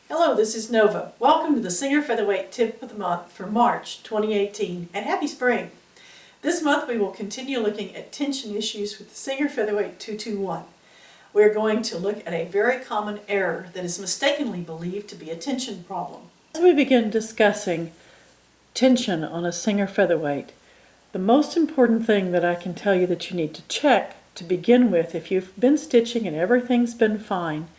Hello, this is Nova. Welcome to the Singer Featherweight Tip of the Month for March 2018, and happy spring! This month we will continue looking at tension issues with the Singer Featherweight 221. We're going to look at a very common error that is mistakenly believed to be a tension problem. As we begin discussing tension on a Singer Featherweight, the most important thing that I can tell you that you need to check to begin with, if you've been stitching and everything's been fine,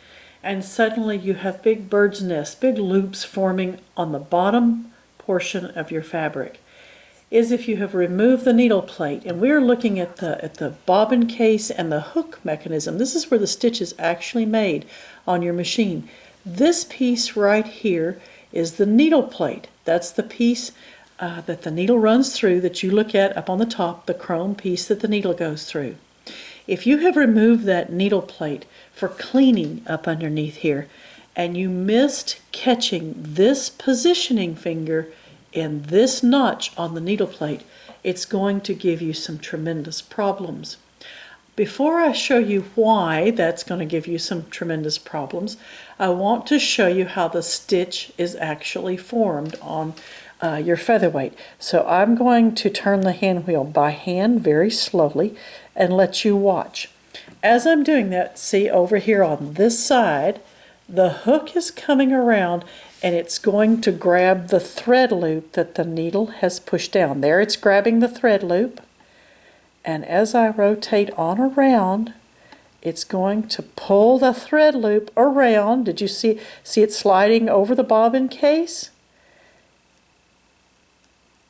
and suddenly you have big bird's nests, big loops forming on the bottom portion of your fabric, is if you have removed the needle plate. And we're looking at the bobbin case and the hook mechanism. This is where the stitch is actually made on your machine. This piece right here is the needle plate. That's the piece that the needle runs through, that you look at up on the top, the chrome piece that the needle goes through. If you have removed that needle plate for cleaning up underneath here, and you missed catching this positioning finger in this notch on the needle plate, it's going to give you some tremendous problems. Before I show you why that's going to give you some tremendous problems, I want to show you how the stitch is actually formed on your featherweight. So I'm going to turn the hand wheel by hand very slowly and let you watch. As I'm doing that, see over here on this side, the hook is coming around and it's going to grab the thread loop that the needle has pushed down. There it's grabbing the thread loop. And as I rotate on around, it's going to pull the thread loop around. Did you see it sliding over the bobbin case?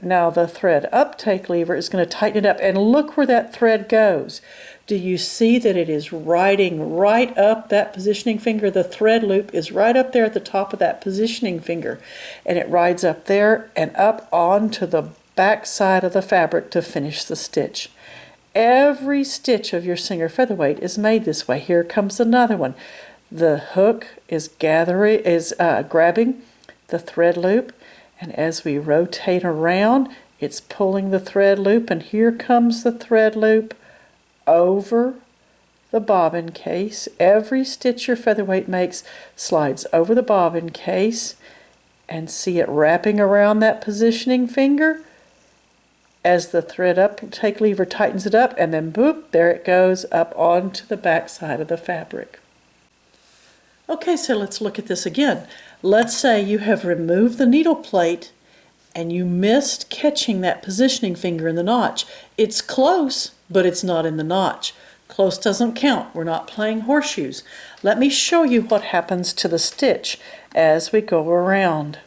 Now the thread uptake lever is going to tighten it up, and look where that thread goes. Do you see that it is riding right up that positioning finger? The thread loop is right up there at the top of that positioning finger, and it rides up there and up onto the back side of the fabric to finish the stitch. Every stitch of your Singer Featherweight is made this way. Here comes another one. The hook is grabbing the thread loop, and as we rotate around, it's pulling the thread loop, and here comes the thread loop over the bobbin case. Every stitch your featherweight makes slides over the bobbin case, and see it wrapping around that positioning finger as the thread uptake lever tightens it up, and then boop, there it goes up onto the back side of the fabric. Okay, so let's look at this again. Let's say you have removed the needle plate and you missed catching that positioning finger in the notch. It's close, but it's not in the notch. Close doesn't count. We're not playing horseshoes. Let me show you what happens to the stitch as we go around.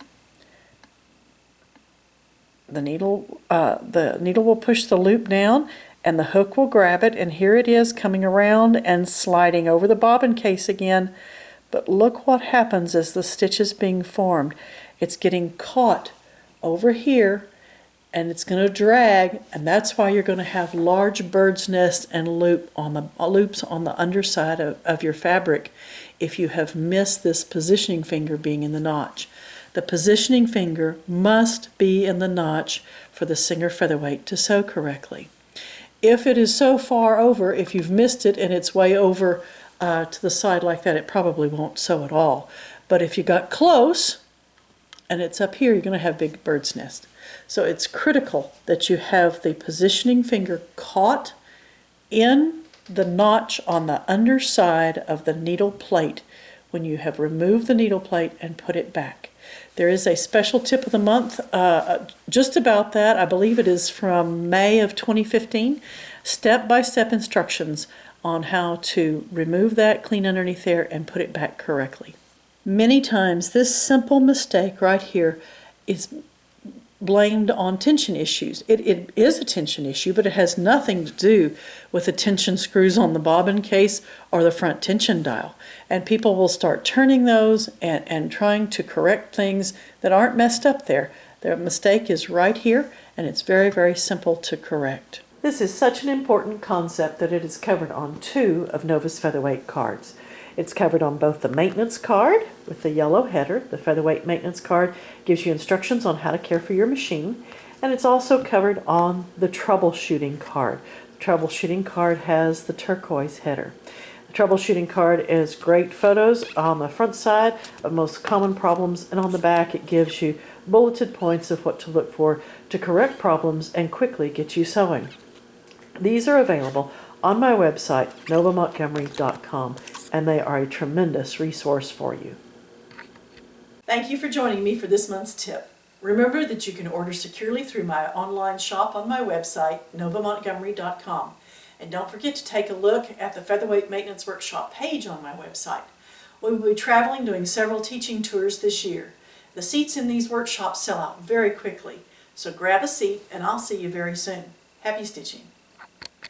The needle will push the loop down, and the hook will grab it, and here it is coming around and sliding over the bobbin case again. But look what happens as the stitch is being formed. It's getting caught over here, and it's going to drag, and that's why you're going to have large bird's nests and loops on the underside of your fabric if you have missed this positioning finger being in the notch. The positioning finger must be in the notch for the Singer Featherweight to sew correctly. If it is so far over, if you've missed it and it's way over to the side like that, it probably won't sew at all. But if you got close and it's up here, you're going to have big bird's nest. So it's critical that you have the positioning finger caught in the notch on the underside of the needle plate when you have removed the needle plate and put it back. There is a special tip of the month just about that. I believe it is from May of 2015. Step-by-step instructions on how to remove that, clean underneath there, and put it back correctly. Many times this simple mistake right here is blamed on tension issues. It is a tension issue, but it has nothing to do with the tension screws on the bobbin case or the front tension dial. And people will start turning those and trying to correct things that aren't messed up there. The mistake is right here, and it's very, very simple to correct. This is such an important concept that it is covered on 2 of Nova's Featherweight cards. It's covered on both the maintenance card with the yellow header. The Featherweight maintenance card gives you instructions on how to care for your machine. And it's also covered on the troubleshooting card. The troubleshooting card has the turquoise header. The troubleshooting card is great photos on the front side of most common problems, and on the back it gives you bulleted points of what to look for to correct problems and quickly get you sewing. These are available on my website, novamontgomery.com, and they are a tremendous resource for you. Thank you for joining me for this month's tip. Remember that you can order securely through my online shop on my website, novamontgomery.com. And don't forget to take a look at the Featherweight Maintenance Workshop page on my website. We will be traveling doing several teaching tours this year. The seats in these workshops sell out very quickly, so grab a seat and I'll see you very soon. Happy stitching!